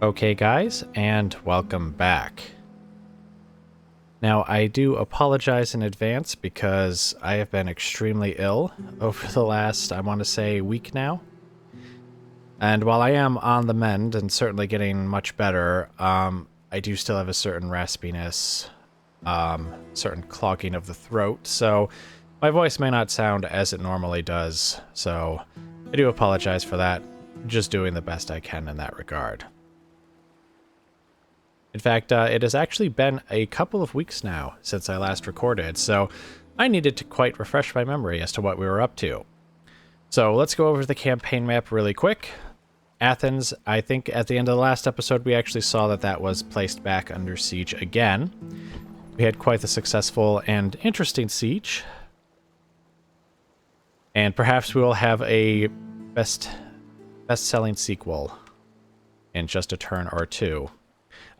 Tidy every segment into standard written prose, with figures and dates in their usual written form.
Okay guys, and welcome back. Now I do apologize in advance because I have been extremely ill over the last, I want to say, week now. And while I am on the mend and certainly getting much better, I do still have a certain raspiness, certain clogging of the throat, so my voice may not sound as it normally does, so I do apologize for that. Just doing the best I can in that regard. In fact, it has actually been a couple of weeks now since I last recorded, so I needed to quite refresh my memory as to what we were up to. So let's go over the campaign map really quick. Athens, I think at the end of the last episode we actually saw that that was placed back under siege again. We had quite the successful and interesting siege. And perhaps we will have a best-selling sequel in just a turn or two.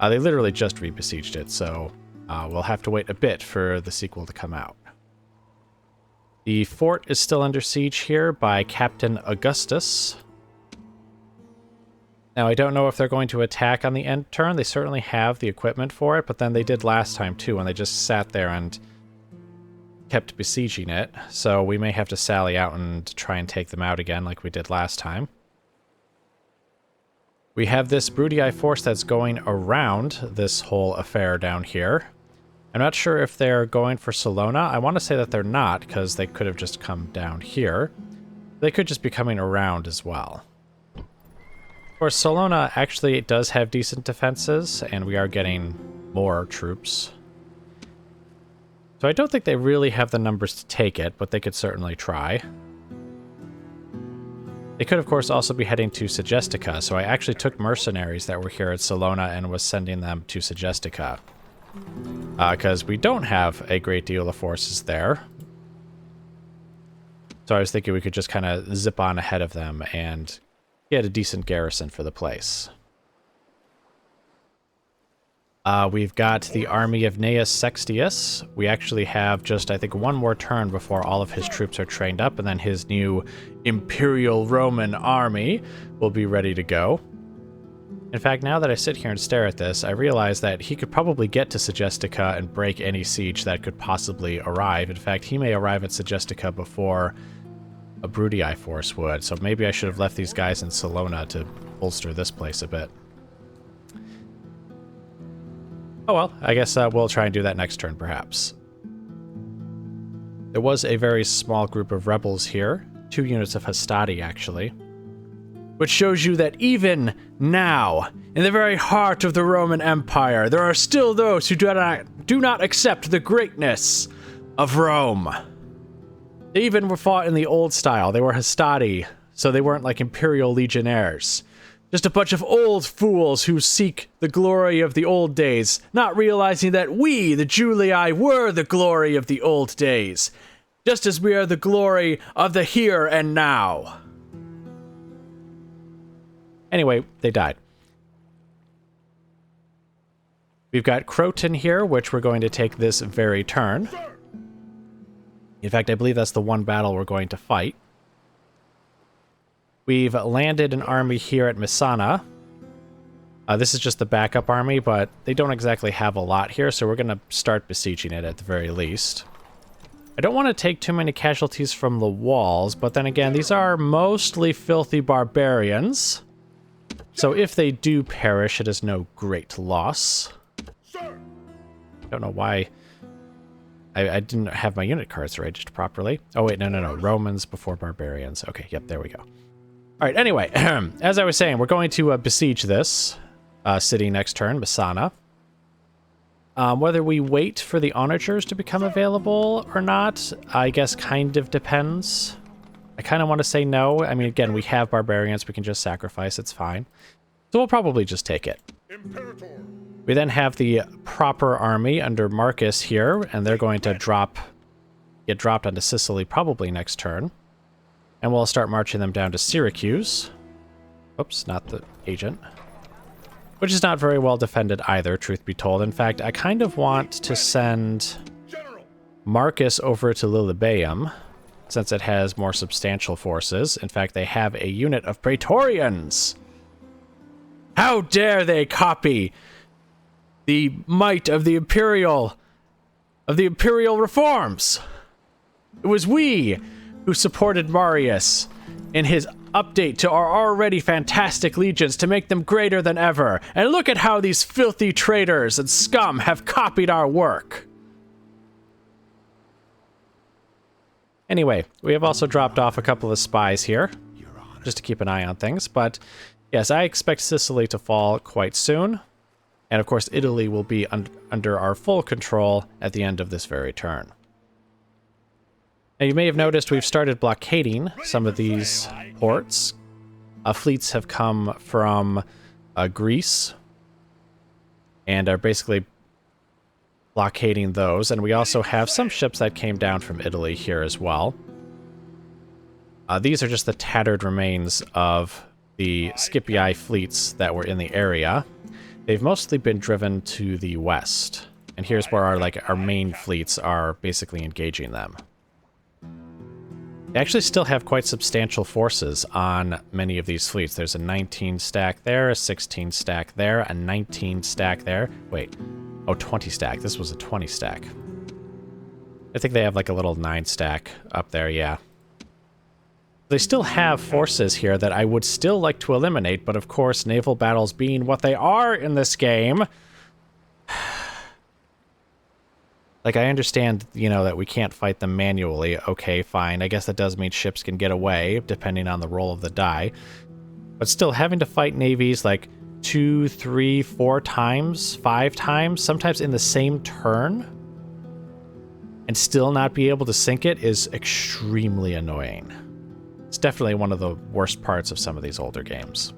They literally just re-besieged it, so we'll have to wait a bit for the sequel to come out. The fort is still under siege here by Captain Augustus. Now, I don't know if they're going to attack on the end turn. They certainly have the equipment for it, but then they did last time too, and they just sat there and kept besieging it. So we may have to sally out and try and take them out again like we did last time. We have this Julii force that's going around this whole affair down here. I'm not sure if they're going for Salona. I want to say that they're not, because they could have just come down here. They could just be coming around as well. Of course, Salona actually does have decent defenses, and we are getting more troops. So I don't think they really have the numbers to take it, but they could certainly try. They could, of course, also be heading to Segestica, so I actually took mercenaries that were here at Salona and was sending them to Segestica. Because we don't have a great deal of forces there. So I was thinking we could just kind of zip on ahead of them and get a decent garrison for the place. We've got the army of Gnaeus Sextius. We actually have just, I think, one more turn before all of his troops are trained up, and then his new Imperial Roman army will be ready to go. In fact, now that I sit here and stare at this, I realize that he could probably get to Segestica and break any siege that could possibly arrive. In fact, he may arrive at Segestica before a Julii force would, so maybe I should have left these guys in Salona to bolster this place a bit. Oh well, I guess we'll try and do that next turn, perhaps. There was a very small group of rebels here, 2 units of Hastati, actually. Which shows you that even now, in the very heart of the Roman Empire, there are still those who do not accept the greatness of Rome. They even were fought in the old style. They were Hastati, so they weren't like Imperial Legionnaires. Just a bunch of old fools who seek the glory of the old days, not realizing that we, the Julii, were the glory of the old days, just as we are the glory of the here and now. Anyway, they died. We've got Croton here, which we're going to take this very turn. In fact, I believe that's the one battle we're going to fight. We've landed an army here at Messana. This is just the backup army, but they don't exactly have a lot here, so we're going to start besieging it at the very least. I don't want to take too many casualties from the walls, but then again, these are mostly filthy barbarians. So if they do perish, it is no great loss. I don't know why I didn't have my unit cards arranged properly. Oh wait, no. Romans before barbarians. Okay, yep, there we go. All right, anyway, as I was saying, we're going to besiege this city next turn, Messana. Whether we wait for the onagers to become available or not, I guess kind of depends. I kind of want to say no. I mean, again, we have barbarians. We can just sacrifice. It's fine. So we'll probably just take it. Imperator. We then have the proper army under Marcus here, and they're going to get dropped onto Sicily probably next turn. And we'll start marching them down to Syracuse. Oops, not the agent. Which is not very well defended either, truth be told. In fact, I kind of want to send Marcus over to Lilybaeum, since it has more substantial forces. In fact, they have a unit of Praetorians. How dare they copy the might of the imperial reforms? It was we who supported Marius in his update to our already fantastic legions to make them greater than ever. And look at how these filthy traitors and scum have copied our work. Anyway, we have also dropped off a couple of spies here, just to keep an eye on things. But yes, I expect Sicily to fall quite soon. And of course, Italy will be under our full control at the end of this very turn. Now, you may have noticed we've started blockading some of these ports. Fleets have come from Greece and are basically blockading those. And we also have some ships that came down from Italy here as well. These are just the tattered remains of the Scipii fleets that were in the area. They've mostly been driven to the west. And here's where our main fleets are basically engaging them. They actually still have quite substantial forces on many of these fleets. There's a 19 stack there, a 16 stack there, a 19 stack there. Wait. Oh, 20 stack. This was a 20 stack. I think they have like a little 9 stack up there, yeah. They still have forces here that I would still like to eliminate, but of course, naval battles being what they are in this game... Like, I understand, you know, that we can't fight them manually. Okay, fine. I guess that does mean ships can get away, depending on the roll of the die. But still, having to fight navies like 2, 3, 4 times, 5 times, sometimes in the same turn, and still not be able to sink it is extremely annoying. It's definitely one of the worst parts of some of these older games.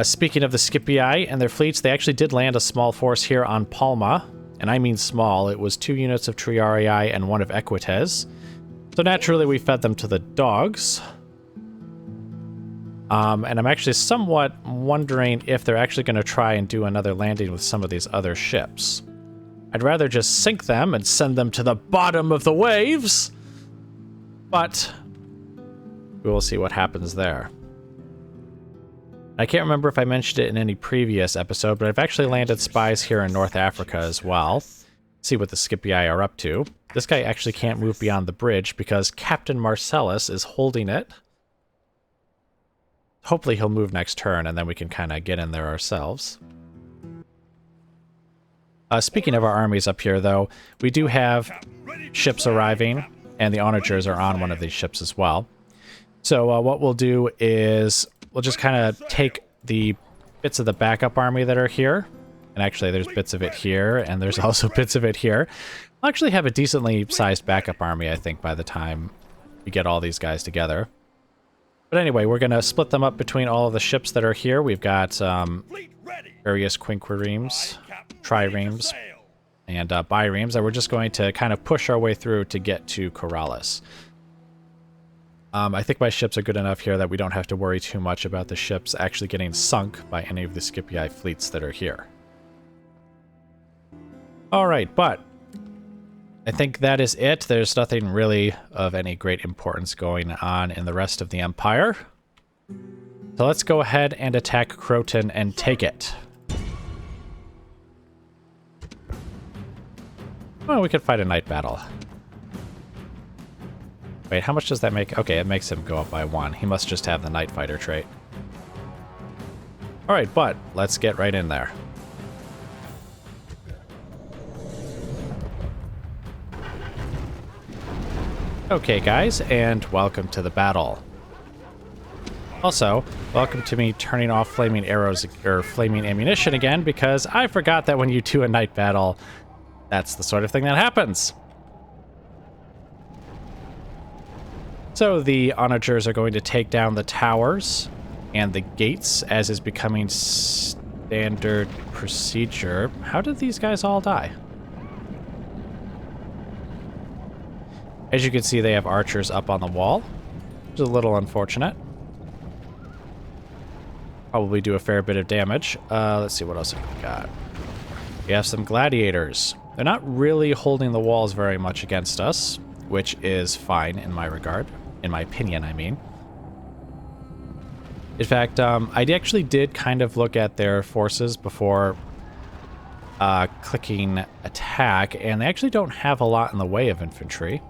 Speaking of the Scipii and their fleets, they actually did land a small force here on Palma. And I mean small. It was 2 units of Triarii and 1 of Equites. So naturally we fed them to the dogs. And I'm actually somewhat wondering if they're actually going to try and do another landing with some of these other ships. I'd rather just sink them and send them to the bottom of the waves. But we will see what happens there. I can't remember if I mentioned it in any previous episode, but I've actually landed spies here in North Africa as well. See what the Scipii are up to. This guy actually can't move beyond the bridge because Captain Marcellus is holding it. Hopefully he'll move next turn, and then we can kind of get in there ourselves. Speaking of our armies up here, though, we do have ships arriving, and the onagers are on one of these ships as well. So what we'll do is... we'll just kind of take the bits of the backup army that are here. And actually, there's bits of it here, and there's also bits of it here. I'll actually have a decently sized backup army, I think, by the time we get all these guys together. But anyway, we're going to split them up between all of the ships that are here. We've got various quinquiremes, triremes, and biremes, and we're just going to kind of push our way through to get to Corrales. I think my ships are good enough here that we don't have to worry too much about the ships actually getting sunk by any of the Scipii fleets that are here. Alright, but I think that is it. There's nothing really of any great importance going on in the rest of the Empire. So let's go ahead and attack Croton and take it. Well, we could fight a night battle. Wait, how much does that make? Okay, it makes him go up by 1. He must just have the Night Fighter trait. Alright, but let's get right in there. Okay, guys, and welcome to the battle. Also, welcome to me turning off flaming arrows or flaming ammunition again, because I forgot that when you do a night battle, that's the sort of thing that happens. So the onagers are going to take down the towers and the gates, as is becoming standard procedure. How did these guys all die? As you can see, they have archers up on the wall, which is a little unfortunate. Probably do a fair bit of damage. Let's see, what else have we got? We have some gladiators. They're not really holding the walls very much against us, which is fine in my regard. In my opinion, I mean. In fact, I actually did kind of look at their forces before clicking attack, and they actually don't have a lot in the way of infantry.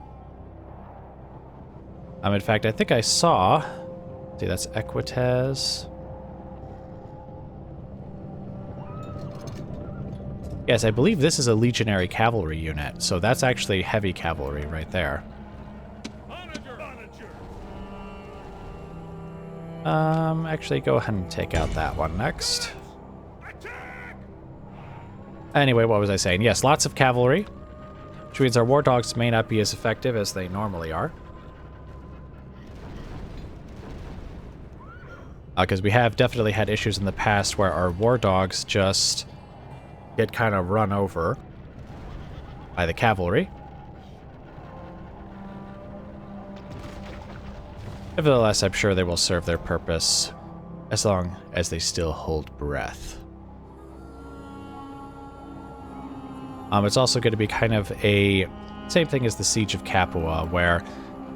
In fact, I think I saw... See, that's Equites. Yes, I believe this is a legionary cavalry unit, so that's actually heavy cavalry right there. Actually, go ahead and take out that one next. Anyway, what was I saying? Yes, lots of cavalry, which means our war dogs may not be as effective as they normally are. Because we have definitely had issues in the past where our war dogs just get kind of run over by the cavalry. Nevertheless, I'm sure they will serve their purpose as long as they still hold breath. It's also going to be kind of a same thing as the Siege of Capua, where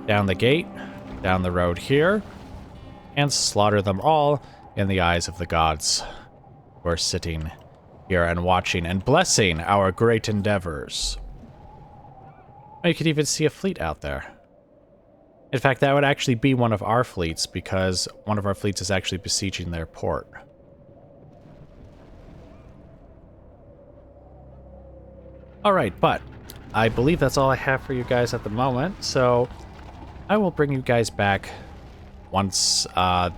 down the gate, down the road here, and slaughter them all in the eyes of the gods who are sitting here and watching and blessing our great endeavors. You could even see a fleet out there. In fact, that would actually be one of our fleets, because one of our fleets is actually besieging their port. Alright, but I believe that's all I have for you guys at the moment, so I will bring you guys back once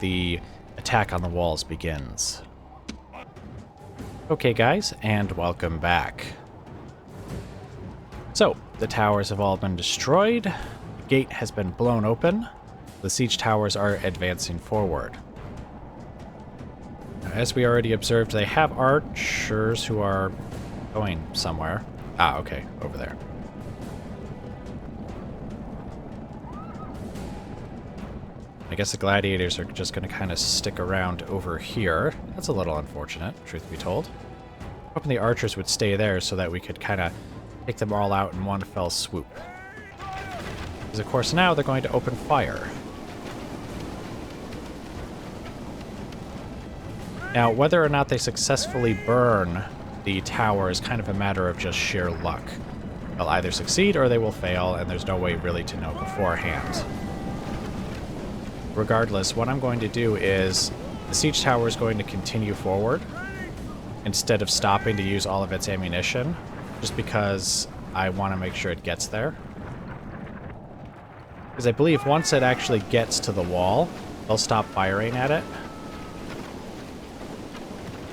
the attack on the walls begins. Okay, guys, and welcome back. So, the towers have all been destroyed. The gate has been blown open. The siege towers are advancing forward. As we already observed, they have archers who are going somewhere. Ah, okay, over there. I guess the gladiators are just going to kind of stick around over here. That's a little unfortunate, truth be told. Hoping the archers would stay there so that we could kind of take them all out in one fell swoop. Because of course now they're going to open fire. Now, whether or not they successfully burn the tower is kind of a matter of just sheer luck. They'll either succeed or they will fail, and there's no way really to know beforehand. Regardless, what I'm going to do is the siege tower is going to continue forward instead of stopping to use all of its ammunition, just because I want to make sure it gets there. Because I believe once it actually gets to the wall, they'll stop firing at it.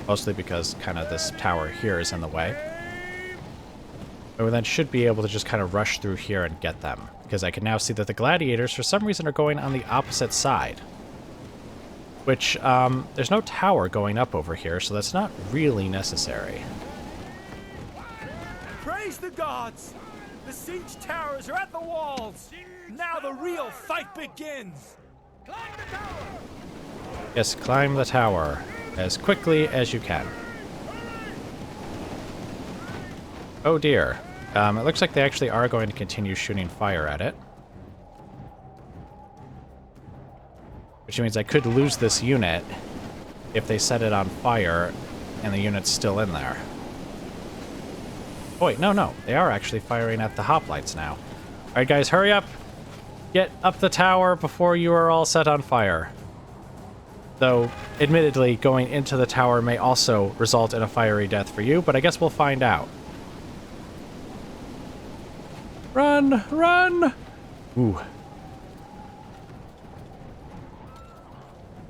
Mostly because kind of this tower here is in the way. But we then should be able to just kind of rush through here and get them. Because I can now see that the gladiators, for some reason, are going on the opposite side. Which, there's no tower going up over here, so that's not really necessary. Praise the gods! The siege towers are at the walls! Now the real fight begins! Climb the tower! Yes, climb the tower as quickly as you can. Oh dear. It looks like they actually are going to continue shooting fire at it. Which means I could lose this unit if they set it on fire and the unit's still in there. Oh wait, no. They are actually firing at the hoplites now. Alright guys, hurry up! Get up the tower before you are all set on fire. Though, admittedly, going into the tower may also result in a fiery death for you, but I guess we'll find out. Run! Run! Ooh.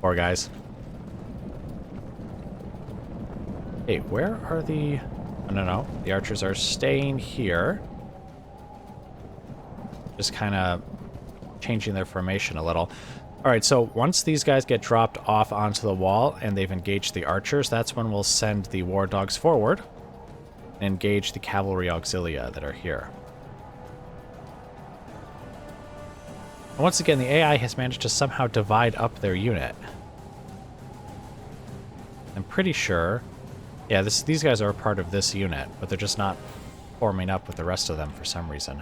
Poor guys. Hey, where are the... No. The archers are staying here. Just kind of changing their formation a little. Alright, so once these guys get dropped off onto the wall and they've engaged the archers, that's when we'll send the war dogs forward and engage the cavalry auxilia that are here. And once again, the AI has managed to somehow divide up their unit. I'm pretty sure... Yeah, these guys are a part of this unit, but they're just not forming up with the rest of them for some reason.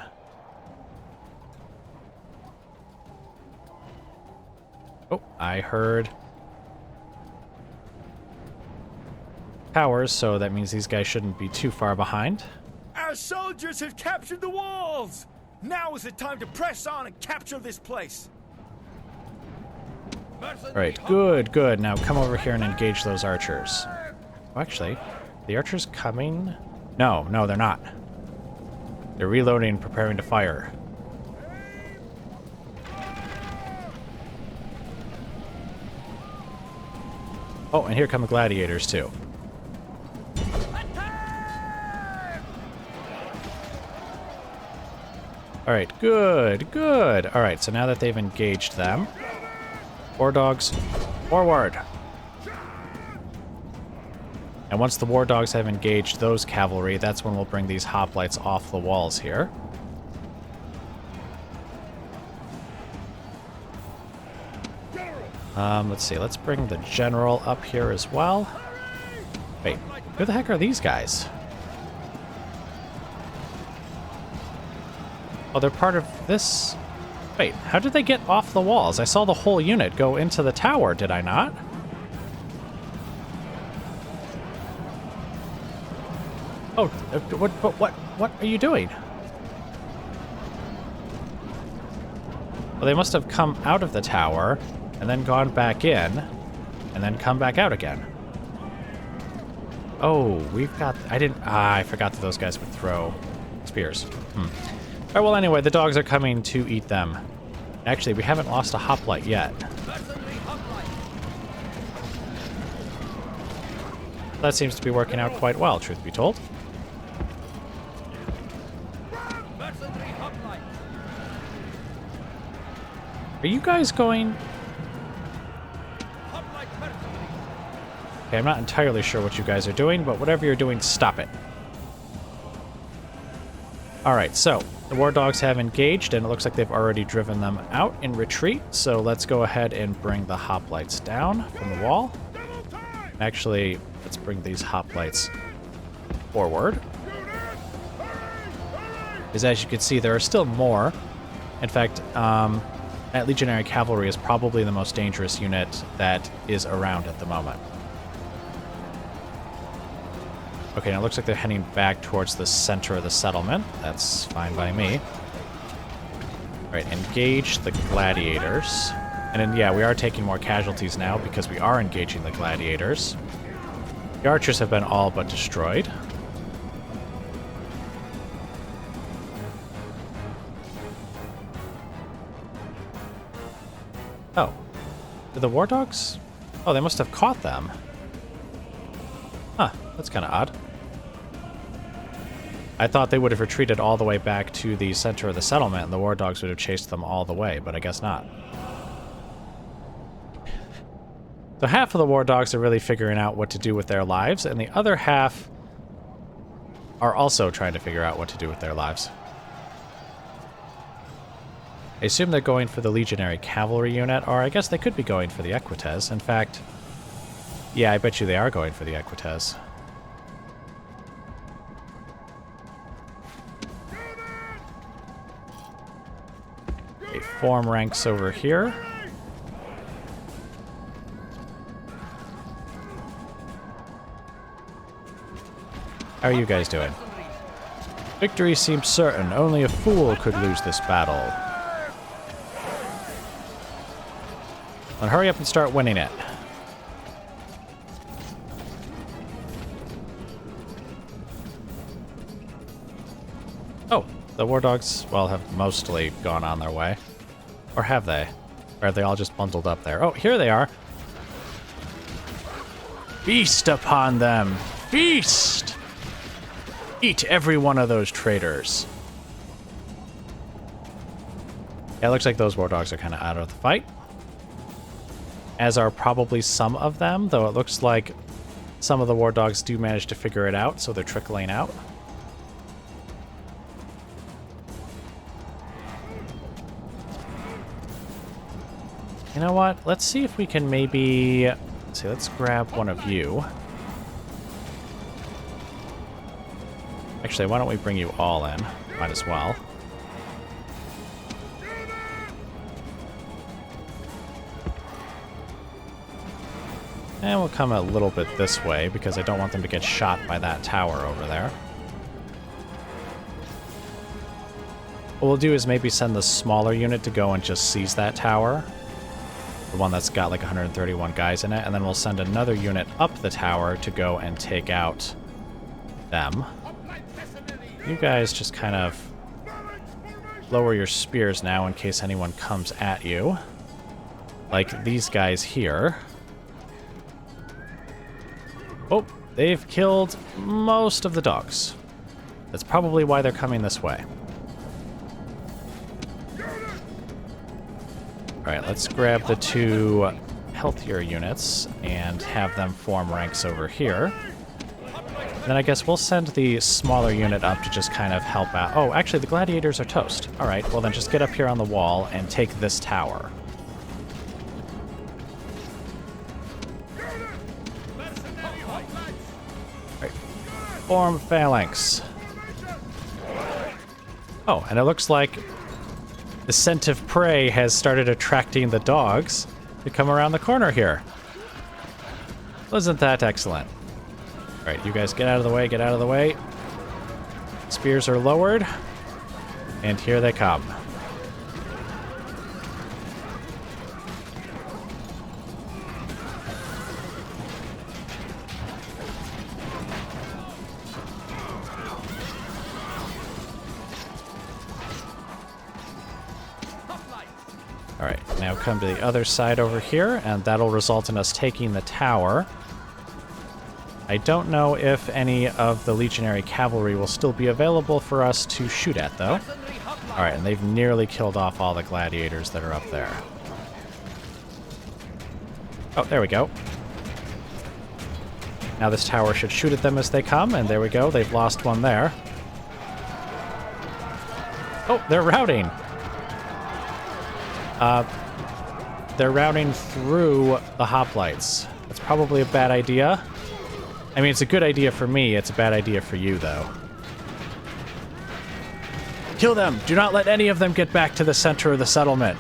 Oh, I heard towers, so that means these guys shouldn't be too far behind. Our soldiers have captured the walls! Now is the time to press on and capture this place! Alright, good, good. Now come over here and engage those archers. Oh, actually, the archers coming? No, no, they're not. They're reloading and preparing to fire. Oh, and here come the gladiators, too. Alright, good, good. Alright, so now that they've engaged them, war dogs, forward. And once the war dogs have engaged those cavalry, that's when we'll bring these hoplites off the walls here. Let's see, let's bring the general up here as well. Wait, who the heck are these guys? Oh, they're part of this... Wait, how did they get off the walls? I saw the whole unit go into the tower, did I not? Oh, what are you doing? Well, they must have come out of the tower, and then gone back in, and then come back out again. Oh, we've got... I forgot that those guys would throw spears. Alright, well anyway, the dogs are coming to eat them. Actually, we haven't lost a hoplite yet. That seems to be working out quite well, truth be told. Are you guys going... Okay, I'm not entirely sure what you guys are doing, but whatever you're doing, stop it. Alright, so the war dogs have engaged, and it looks like they've already driven them out in retreat, so let's go ahead and bring the hoplites down from the wall. Actually, let's bring these hoplites forward. Because as you can see, there are still more. In fact, that legionary cavalry is probably the most dangerous unit that is around at the moment. Okay, now it looks like they're heading back towards the center of the settlement. That's fine by me. Alright, engage the gladiators. And then, yeah, we are taking more casualties now because we are engaging the gladiators. The archers have been all but destroyed. Oh. Did the war dogs? Oh, they must have caught them. Huh, that's kind of odd. I thought they would have retreated all the way back to the center of the settlement and the war dogs would have chased them all the way, but I guess not. So half of the war dogs are really figuring out what to do with their lives, and the other half are also trying to figure out what to do with their lives. I assume they're going for the legionary cavalry unit, or I guess they could be going for the Equites. In fact, yeah, I bet you they are going for the Equites. Okay, form ranks over here. How are you guys doing? Victory seems certain. Only a fool could lose this battle. Well, hurry up and start winning it. Oh, the war dogs, well, have mostly gone on their way. Or have they? Or have they all just bundled up there? Oh, here they are. Feast upon them! Feast! Eat every one of those traitors. Yeah, it looks like those war dogs are kind of out of the fight. As are probably some of them, though it looks like some of the war dogs do manage to figure it out, so they're trickling out. You know what? Let's see if we can maybe... Let's see, let's grab one of you. Actually, why don't we bring you all in? Might as well. And we'll come a little bit this way, because I don't want them to get shot by that tower over there. What we'll do is maybe send the smaller unit to go and just seize that tower. The one that's got like 131 guys in it. And then we'll send another unit up the tower to go and take out them. You guys just kind of lower your spears now in case anyone comes at you. Like these guys here. Oh, they've killed most of the dogs. That's probably why they're coming this way. Alright, let's grab the two healthier units and have them form ranks over here. Then I guess we'll send the smaller unit up to just kind of help out. Oh, actually, the gladiators are toast. Alright, well then just get up here on the wall and take this tower. Alright, form phalanx. Oh, and it looks like the scent of prey has started attracting the dogs to come around the corner here. Wasn't that excellent? Alright, you guys get out of the way, get out of the way. Spears are lowered. And here they come. Alright, now come to the other side over here, and that'll result in us taking the tower. I don't know if any of the legionary cavalry will still be available for us to shoot at, though. Alright, and they've nearly killed off all the gladiators that are up there. Oh, there we go. Now this tower should shoot at them as they come, and there we go, they've lost one there. Oh, they're routing! They're routing through the hoplites. That's probably a bad idea. I mean, it's a good idea for me. It's a bad idea for you, though. Kill them! Do not let any of them get back to the center of the settlement.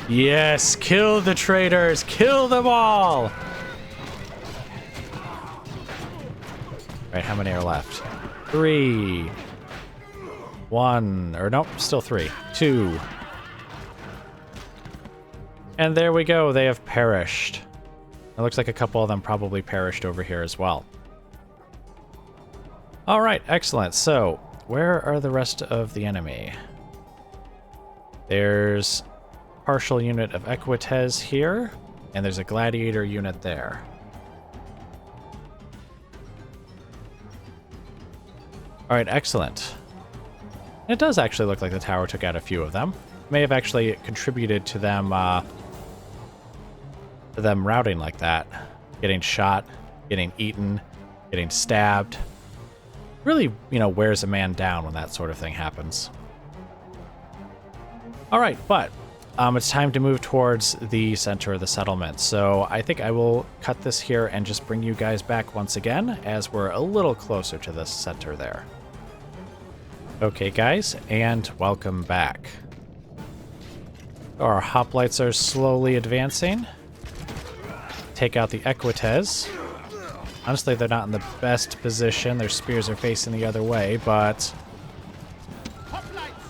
Yes, kill the traitors! Kill them all! Right, how many are left? 3. 1, or nope, still 3. 2. And there we go, they have perished. It looks like a couple of them probably perished over here as well. Alright, excellent. So, where are the rest of the enemy? There's a partial unit of Equites here, and there's a gladiator unit there. Alright, excellent. It does actually look like the tower took out a few of them. May have actually contributed to them routing like that. Getting shot, getting eaten, getting stabbed. Really, you know, wears a man down when that sort of thing happens. Alright, but it's time to move towards the center of the settlement. So I think I will cut this here and just bring you guys back once again as we're a little closer to the center there. Okay, guys, and welcome back. Our hoplites are slowly advancing. Take out the Equites. Honestly, they're not in the best position. Their spears are facing the other way, but...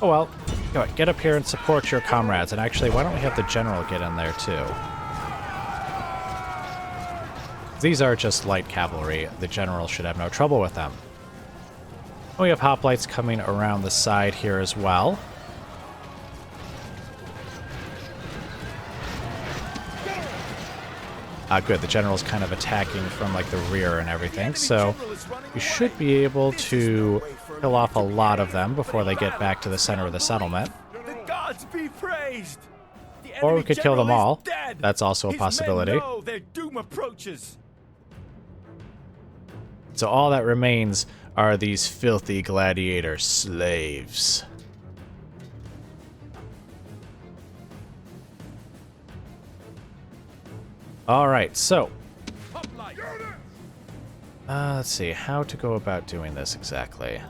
oh well. Go ahead, get up here and support your comrades. And actually, why don't we have the general get in there, too? These are just light cavalry. The general should have no trouble with them. We have hoplites coming around the side here as well. Good, the general's kind of attacking from like the rear and everything, so you should be able to kill off a lot of them before they get back to the center of the settlement. The gods be praised! Or we could kill them all. That's also a possibility. His men know their doom approaches. So all that remains are these filthy gladiator slaves. Alright, so let's see how to go about doing this exactly.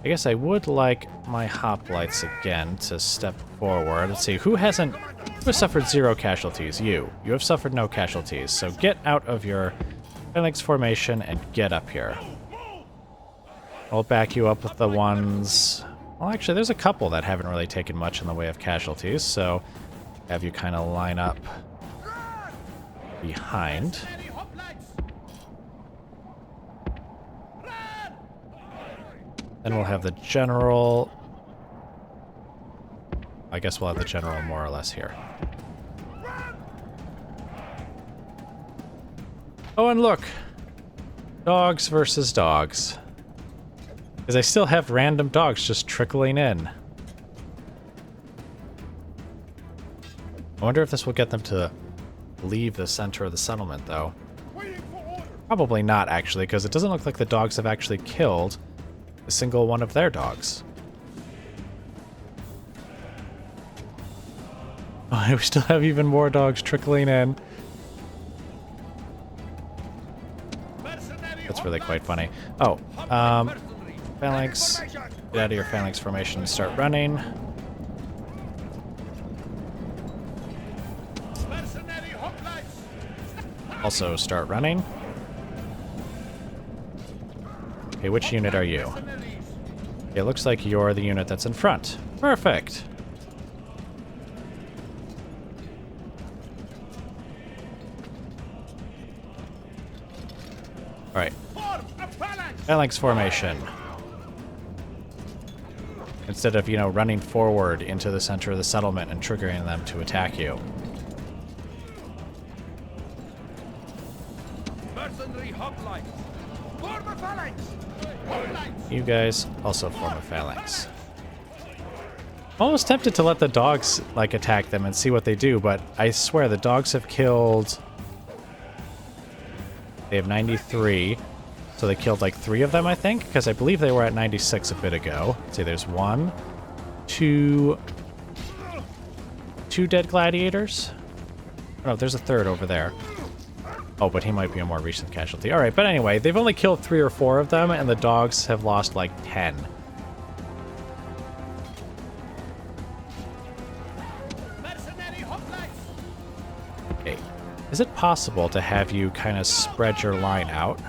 I guess I would like my hoplites again to step forward. Let's see, who has suffered 0 casualties? You. You have suffered no casualties. So get out of your phalanx formation and get up here. I'll back you up with the ones... Well, actually, there's a couple that haven't really taken much in the way of casualties, so have you kind of line up behind. Then we'll have the general. I guess we'll have the general more or less here. Oh, and look! Dogs versus dogs. Because I still have random dogs just trickling in. I wonder if this will get them to leave the center of the settlement, though. Probably not, actually, because it doesn't look like the dogs have actually killed a single one of their dogs. Oh, we still have even more dogs trickling in. That's really quite funny. Oh, phalanx. Get out of your phalanx formation and start running. Also start running. Okay, which unit are you? It looks like you're the unit that's in front. Perfect. Alright. Phalanx formation. Instead of, running forward into the center of the settlement and triggering them to attack you. You guys also form a phalanx. I'm almost tempted to let the dogs, attack them and see what they do, but I swear the dogs have killed... They have 93, so they killed, 3 of them, I think, because I believe they were at 96 a bit ago. Let's see, there's 1, 2... 2 dead gladiators? Oh, there's a third over there. Oh, but he might be a more recent casualty. Alright, but anyway, they've only killed 3 or 4 of them, and the dogs have lost, 10. Okay. Is it possible to have you kind of spread your line out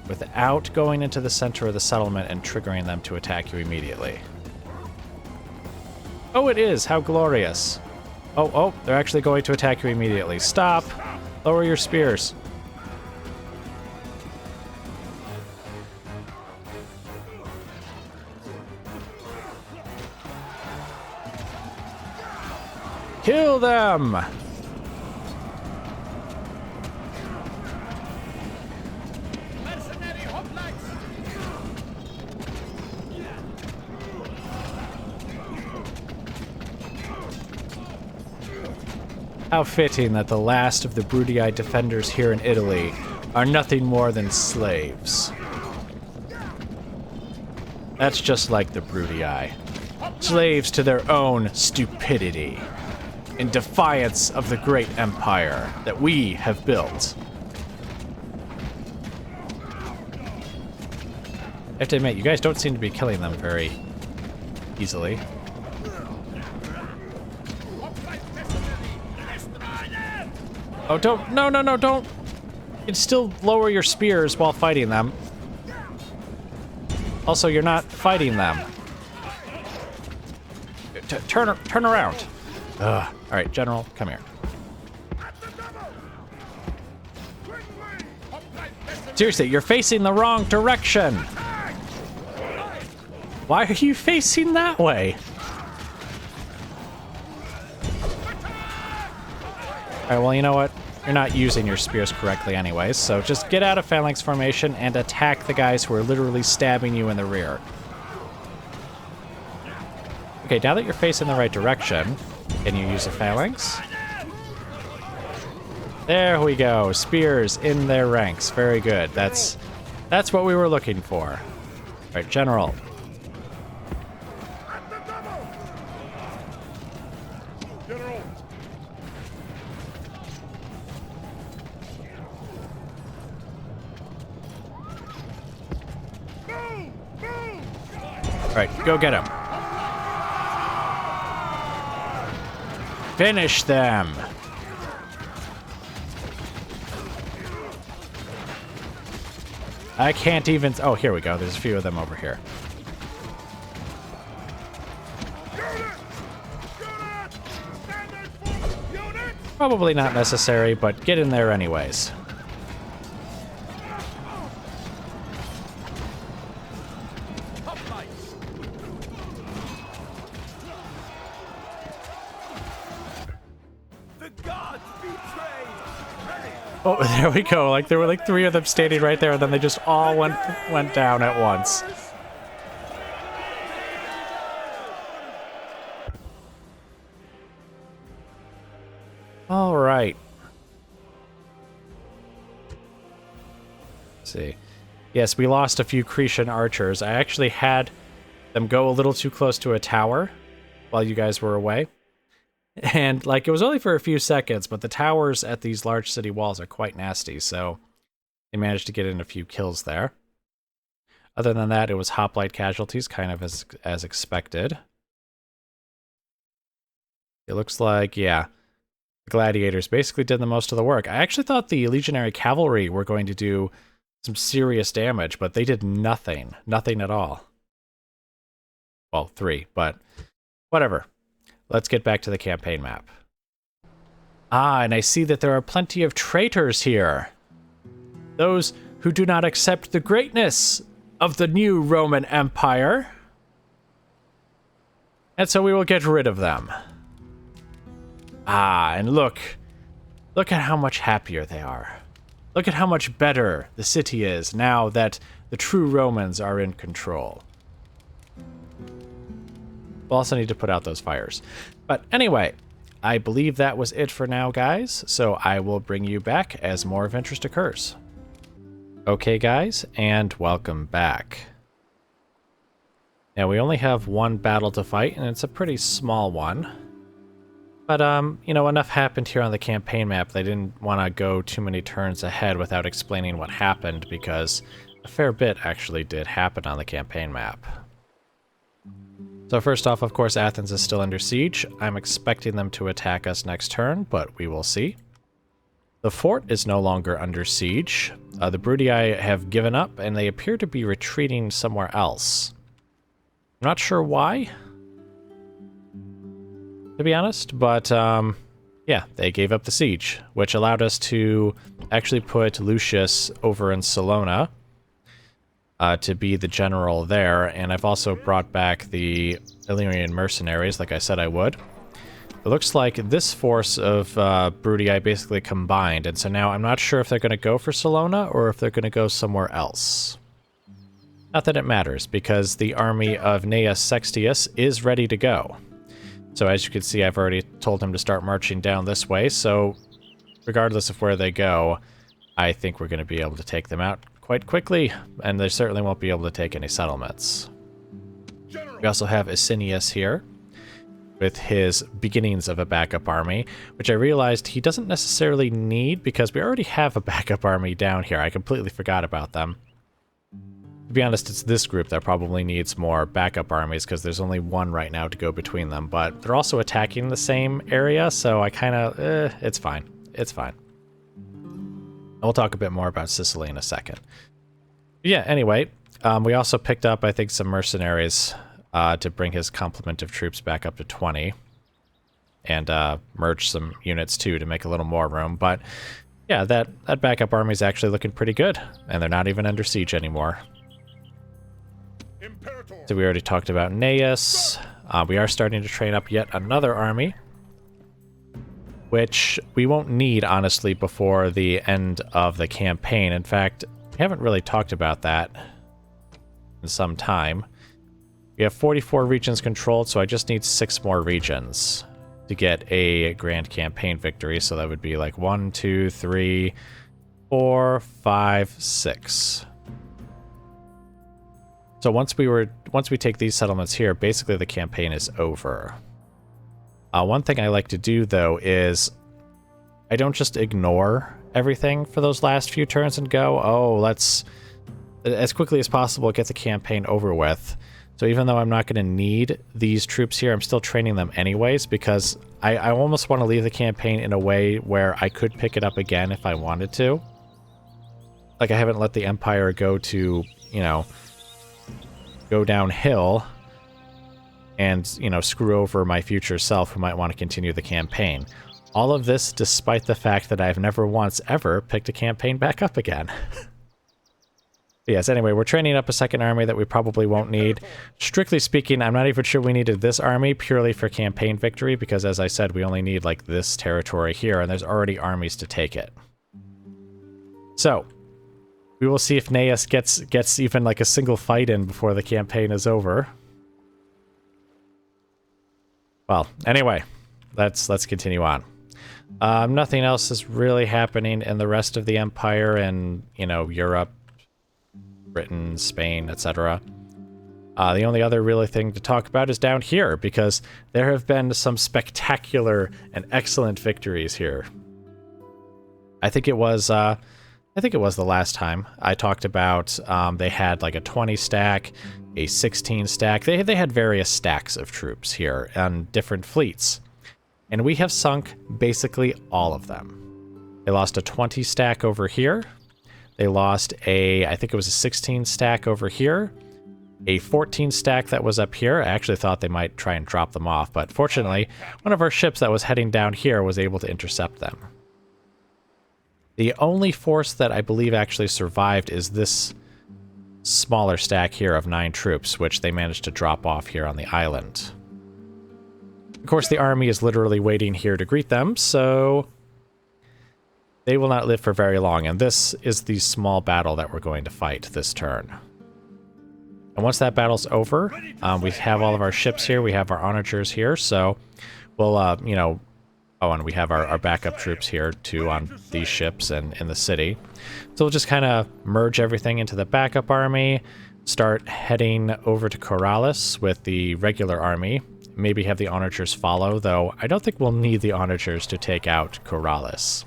without going into the center of the settlement and triggering them to attack you immediately? Oh, it is! How glorious! Oh, they're actually going to attack you immediately. Stop! Lower your spears. Kill them! How fitting that the last of the Brudii defenders here in Italy are nothing more than slaves. That's just like the Brudii. Slaves to their own stupidity, in defiance of the great empire that we have built. I have to admit, you guys don't seem to be killing them very easily. Oh, don't. No, don't. You can still lower your spears while fighting them. Also, you're not fighting them. Turn around. Ugh. All right, General, come here. Seriously, you're facing the wrong direction. Why are you facing that way? Alright, well, you know what? You're not using your spears correctly anyways, so just get out of phalanx formation and attack the guys who are literally stabbing you in the rear. Okay, now that you're facing the right direction, can you use a phalanx? There we go. Spears in their ranks. Very good. That's what we were looking for. Alright, General. Alright, go get him. Finish them! I can't even... Oh, here we go. There's a few of them over here. Probably not necessary, but get in there anyways. Oh, there we go. Like, there were like 3 of them standing right there, and then they just all went down at once. All right. Let's see. Yes, we lost a few Cretan archers. I actually had them go a little too close to a tower while you guys were away. And, like, it was only for a few seconds, but the towers at these large city walls are quite nasty, so they managed to get in a few kills there. Other than that, it was hoplite casualties, kind of as expected. It looks like, yeah, the gladiators basically did the most of the work. I actually thought the legionary cavalry were going to do some serious damage, but they did nothing. Nothing at all. Well, 3, but whatever. Let's get back to the campaign map. Ah, and I see that there are plenty of traitors here. Those who do not accept the greatness of the new Roman Empire. And so we will get rid of them. Ah, and look at how much happier they are. Look at how much better the city is now that the true Romans are in control. We'll also need to put out those fires. But anyway, I believe that was it for now, guys. So I will bring you back as more of interest occurs. Okay, guys, and welcome back. Now, we only have one battle to fight, and it's a pretty small one. But, you know, enough happened here on the campaign map. They didn't want to go too many turns ahead without explaining what happened, because a fair bit actually did happen on the campaign map. So first off, of course, Athens is still under siege. I'm expecting them to attack us next turn, but we will see. The fort is no longer under siege. The Bruttii have given up, and they appear to be retreating somewhere else. I'm not sure why, to be honest, but yeah, they gave up the siege, which allowed us to actually put Lucius over in Salona to be the general there, and I've also brought back the Illyrian mercenaries, like I said I would. It looks like this force of Bruttii basically combined, and so now I'm not sure if they're going to go for Salona or if they're going to go somewhere else. Not that it matters, because the army of Gnaeus Sextius is ready to go. So as you can see, I've already told him to start marching down this way, so regardless of where they go, I think we're going to be able to take them out quite quickly, and they certainly won't be able to take any settlements. We also have Asinius here, with his beginnings of a backup army, which I realized he doesn't necessarily need, because we already have a backup army down here. I completely forgot about them. To be honest, it's this group that probably needs more backup armies, because there's only one right now to go between them, but they're also attacking the same area, so I kind of, it's fine. It's fine. We'll talk a bit more about Sicily in a second. Yeah, anyway, we also picked up, I think, some mercenaries to bring his complement of troops back up to 20. And merge some units, too, to make a little more room. But, yeah, that backup army is actually looking pretty good. And they're not even under siege anymore. So we already talked about Gnaeus. We are starting to train up yet another army, which we won't need, honestly, before the end of the campaign. In fact, we haven't really talked about that in some time. We have 44 regions controlled, so I just need 6 more regions to get a grand campaign victory. So that would be like 1, 2, 3, 4, 5, 6. So once we take these settlements here, basically the campaign is over. One thing I like to do, though, is I don't just ignore everything for those last few turns and go, oh, let's, as quickly as possible, get the campaign over with. So even though I'm not going to need these troops here, I'm still training them anyways, because I almost want to leave the campaign in a way where I could pick it up again if I wanted to. Like, I haven't let the Empire go to, you know, go downhill and, you know, screw over my future self who might want to continue the campaign. All of this despite the fact that I've never once ever picked a campaign back up again. Yes, anyway, we're training up a second army that we probably won't need. Strictly speaking, I'm not even sure we needed this army purely for campaign victory, because as I said, we only need, like, this territory here, and there's already armies to take it. So, we will see if Gnaeus gets even, like, a single fight in before the campaign is over. Well, anyway, let's continue on. Nothing else is really happening in the rest of the Empire and, you know, Europe, Britain, Spain, etc. The only other really thing to talk about is down here, because there have been some spectacular and excellent victories here. I think it was the last time I talked about they had like a 20 stack, a 16 stack. They had various stacks of troops here on different fleets. And we have sunk basically all of them. They lost a 20 stack over here. They lost I think it was a 16 stack over here, a 14 stack that was up here. I actually thought they might try and drop them off, but fortunately, one of our ships that was heading down here was able to intercept them. The only force that I believe actually survived is this smaller stack here of 9 troops, which they managed to drop off here on the island. Of course, the army is literally waiting here to greet them, so they will not live for very long, and this is the small battle that we're going to fight this turn. And once that battle's over, we have all of our ships here, we have our onagers here, so we'll, you know, oh, and we have our backup troops here, too, on these ships and in the city. So we'll just kind of merge everything into the backup army, start heading over to Corrales with the regular army, maybe have the onagers follow, though I don't think we'll need the onagers to take out Corrales.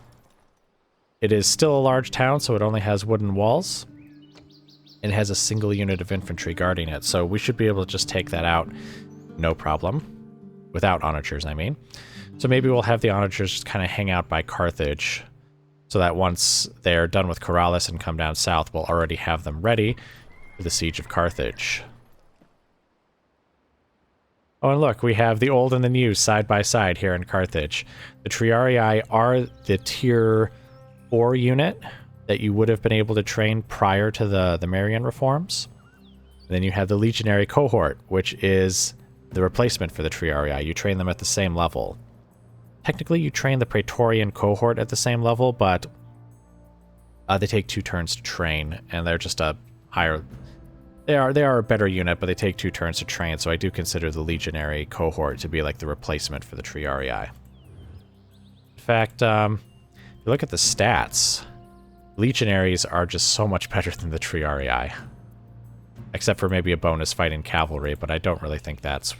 It is still a large town, so it only has wooden walls. It has a single unit of infantry guarding it, so we should be able to just take that out, no problem. Without onagers, I mean. So maybe we'll have the onagers just kind of hang out by Carthage, so that once they're done with Corrales and come down south, we'll already have them ready for the siege of Carthage. Oh, and look, we have the old and the new side by side here in Carthage. The Triarii are the tier 4 unit that you would have been able to train prior to the Marian reforms. And then you have the Legionary cohort, which is the replacement for the Triarii. You train them at the same level. Technically, you train the Praetorian cohort at the same level, but they take 2 turns to train, and they're just a higher... They are a better unit, but they take 2 turns to train, so I do consider the Legionary cohort to be like the replacement for the Triarii. In fact, if you look at the stats, Legionaries are just so much better than the Triarii. Except for maybe a bonus fight in cavalry, but I don't really think that's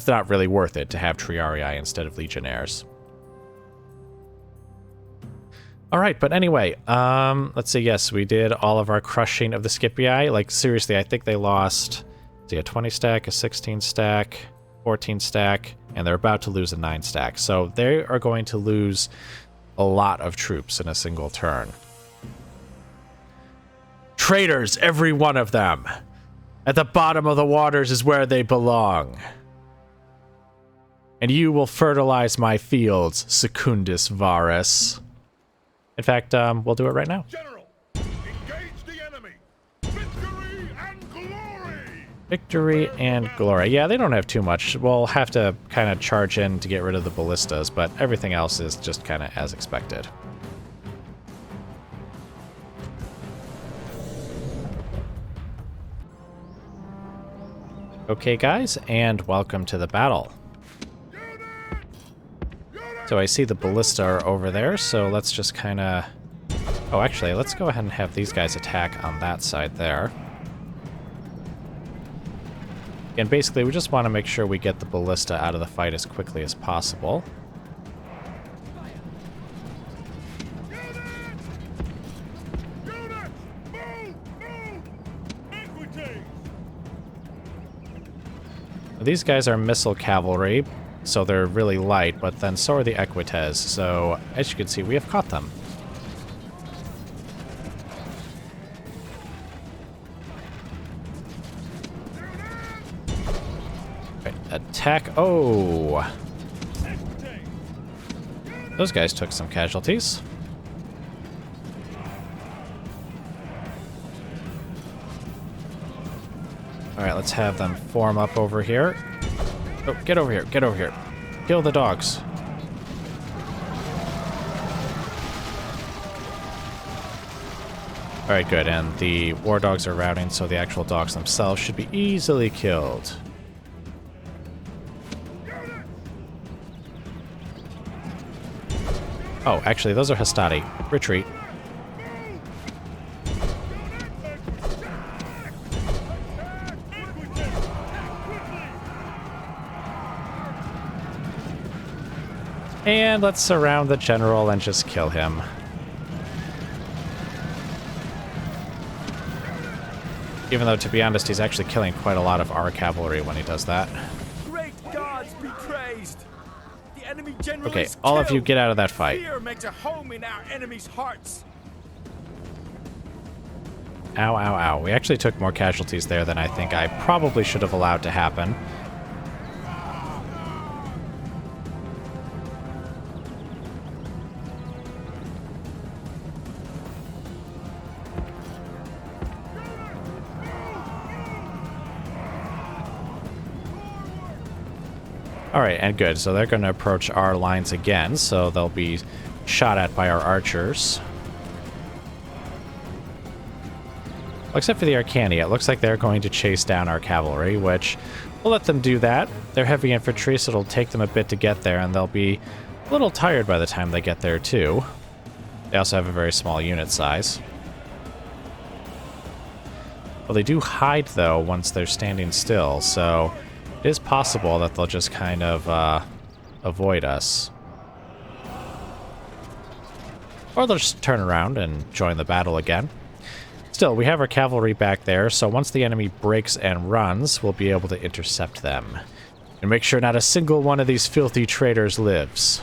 not really worth it to have Triarii instead of Legionnaires. Alright, but anyway, let's see, yes, we did all of our crushing of the Scipii. Like, seriously, I think they lost, a 20 stack, a 16 stack, 14 stack, and they're about to lose a 9 stack. So they are going to lose a lot of troops in a single turn. Traitors, every one of them! At the bottom of the waters is where they belong. And you will fertilize my fields, Secundus Varus. In fact, we'll do it right now. General, engage the enemy. Victory and glory! Victory and glory. Yeah, they don't have too much. We'll have to kind of charge in to get rid of the ballistas, but everything else is just kind of as expected. Okay, guys, and welcome to the battle. So I see the ballista are over there, so let's just kind of... Oh, actually, let's go ahead and have these guys attack on that side there. And basically, we just want to make sure we get the ballista out of the fight as quickly as possible. These guys are missile cavalry, so they're really light, but then so are the Equites. So, as you can see, we have caught them. Right, attack. Oh! Those guys took some casualties. Alright, let's have them form up over here. Oh, get over here, get over here. Kill the dogs. Alright, good, and the war dogs are routing, so the actual dogs themselves should be easily killed. Oh, actually, those are Hastati. Retreat. And let's surround the general and just kill him. Even though, to be honest, he's actually killing quite a lot of our cavalry when he does that. Great gods be praised! The enemy general Okay, is all of you killed. get out of that fight. Fear makes a home in our enemies' hearts. Ow, ow, ow. We actually took more casualties there than I think I probably should have allowed to happen. Alright, and good. So they're going to approach our lines again, so they'll be shot at by our archers. Well, except for the Arcani, it looks like they're going to chase down our cavalry, which we'll let them do that. They're heavy infantry, so it'll take them a bit to get there, and they'll be a little tired by the time they get there, too. They also have a very small unit size. Well, they do hide, though, once they're standing still, so it is possible that they'll just kind of avoid us. Or they'll just turn around and join the battle again. Still, we have our cavalry back there, so once the enemy breaks and runs, we'll be able to intercept them. And make sure not a single one of these filthy traitors lives.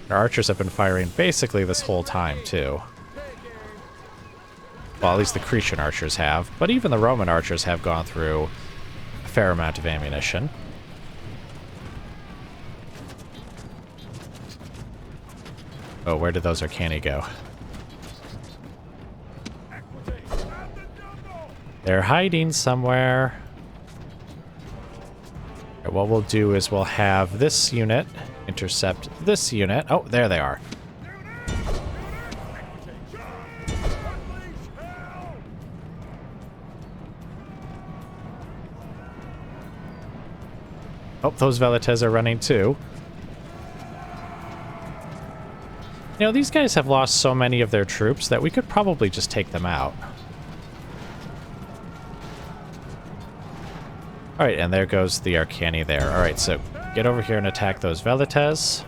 Our archers have been firing basically this whole time, too. Well, at least the Cretan archers have, but even the Roman archers have gone through a fair amount of ammunition. Oh, where did those Arcani go? They're hiding somewhere. Okay, what we'll do is we'll have this unit intercept this unit. Oh, there they are. Oh, those Velites are running too. You know, these guys have lost so many of their troops that we could probably just take them out. Alright, and there goes the Arcani there. Alright, so get over here and attack those Velites.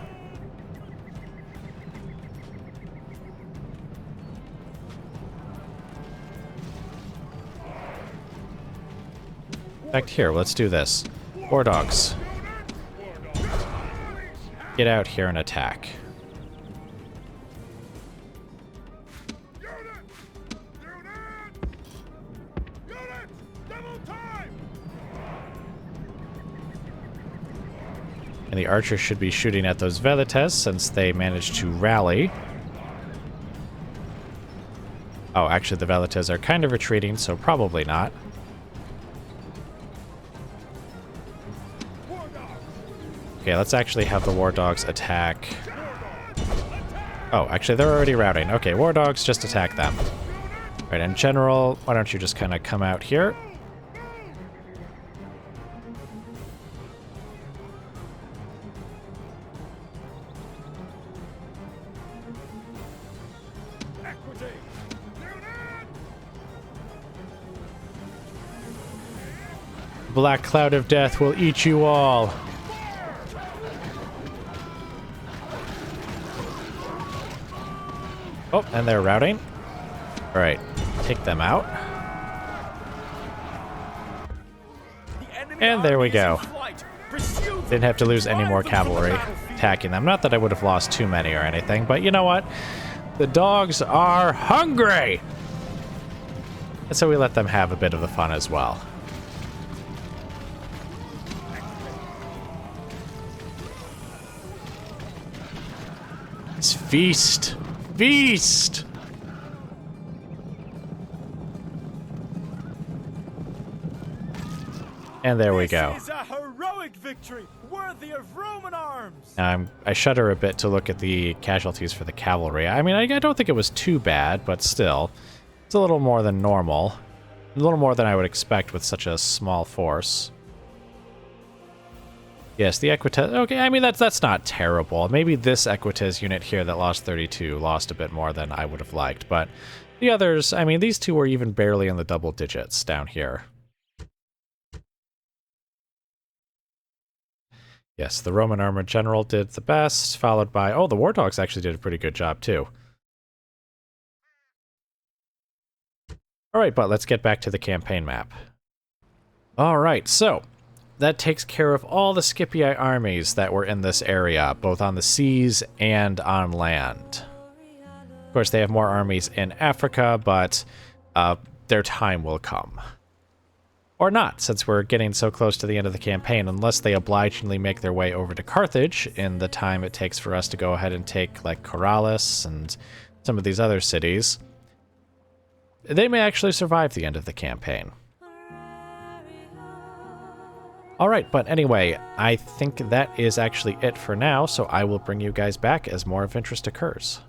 In fact, here, let's do this. War dogs. Get out here and attack. And the archers should be shooting at those Velites since they managed to rally. Oh, actually the Velites are kind of retreating, so probably not. Okay, let's actually have the war dogs attack. Oh, actually they're already routing. Okay, war dogs, just attack them. Right, in general, why don't you just kind of come out here? Black cloud of death will eat you all. Oh, and they're routing. All right, take them out. And there we Army is in go. flight. Pursue them. Didn't have to lose any more Drive them to the cavalry battlefield. attacking them. Not that I would have lost too many or anything, but you know what? The dogs are hungry! And so we let them have a bit of the fun as well. It's feast! Feast! And there we go. This is a heroic victory, worthy of Roman arms. I shudder a bit to look at the casualties for the cavalry. I mean, I don't think it was too bad, but still. It's a little more than normal. A little more than I would expect with such a small force. Yes, the Equites... Okay, I mean, that's not terrible. Maybe this Equites unit here that lost 32 lost a bit more than I would have liked, but the others, I mean, these two were even barely in the double digits down here. Yes, the Roman armored general did the best, followed by... Oh, the war dogs actually did a pretty good job, too. Alright, but let's get back to the campaign map. Alright, so... that takes care of all the Scipii armies that were in this area, both on the seas and on land. Of course, they have more armies in Africa, but their time will come. Or not, since we're getting so close to the end of the campaign, unless they obligingly make their way over to Carthage in the time it takes for us to go ahead and take, like, Corrales and some of these other cities. They may actually survive the end of the campaign. Alright, but anyway, I think that is actually it for now, so I will bring you guys back as more of interest occurs.